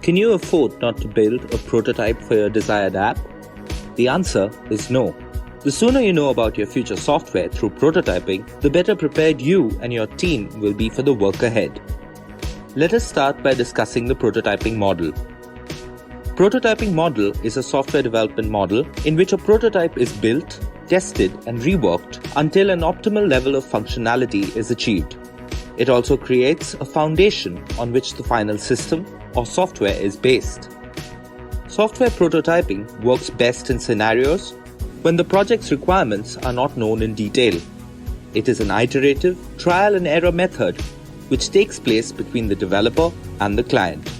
Can you afford not to build a prototype for your desired app? The answer is no. The sooner you know about your future software through prototyping, the better prepared you and your team will be for the work ahead. Let us start by discussing the prototyping model. Prototyping model is a software development model in which a prototype is built, tested, and reworked until an optimal level of functionality is achieved. It also creates a foundation on which the final system or software is based. Software prototyping works best in scenarios when the project's requirements are not known in detail. It is an iterative, trial and error method which takes place between the developer and the client.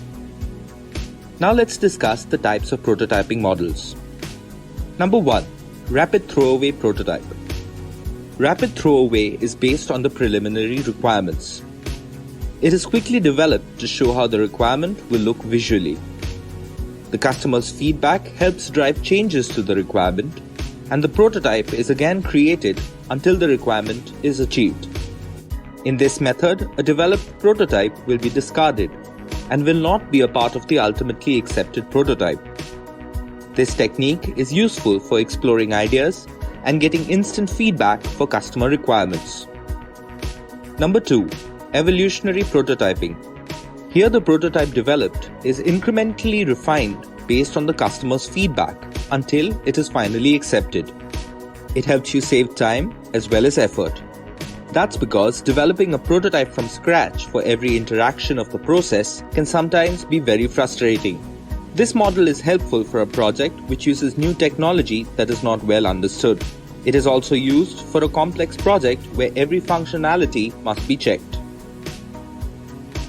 Now let's discuss the types of prototyping models. Number 1. Rapid Throwaway Prototype. Rapid Throwaway is based on the preliminary requirements. It is quickly developed to show how the requirement will look visually. The customer's feedback helps drive changes to the requirement, and the prototype is again created until the requirement is achieved. In this method, a developed prototype will be discarded and will not be a part of the ultimately accepted prototype. This technique is useful for exploring ideas and getting instant feedback for customer requirements. Number 2. Evolutionary Prototyping. Here the prototype developed is incrementally refined based on the customer's feedback until it is finally accepted. It helps you save time as well as effort. That's because developing a prototype from scratch for every interaction of the process can sometimes be very frustrating. This model is helpful for a project which uses new technology that is not well understood. It is also used for a complex project where every functionality must be checked.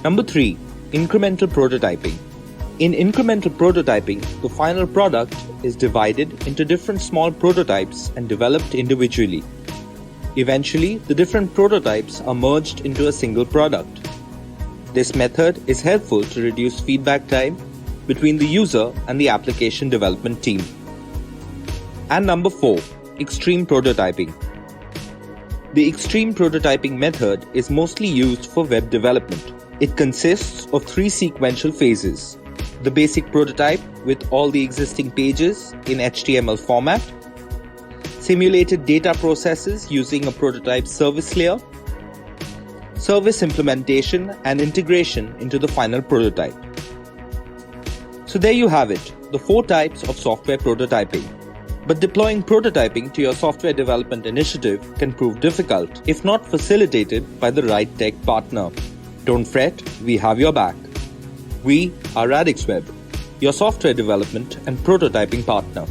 Number 3. Incremental Prototyping. In incremental prototyping, the final product is divided into different small prototypes and developed individually. Eventually, the different prototypes are merged into a single product. This method is helpful to reduce feedback time between the user and the application development team. And number 4. Extreme Prototyping. The extreme prototyping method is mostly used for web development. It consists of 3 sequential phases. The basic prototype with all the existing pages in HTML format, simulated data processes using a prototype service layer, service implementation and integration into the final prototype. So there you have it, the 4 types of software prototyping. But deploying prototyping to your software development initiative can prove difficult if not facilitated by the right tech partner. Don't fret, we have your back. We are RadixWeb, your software development and prototyping partner.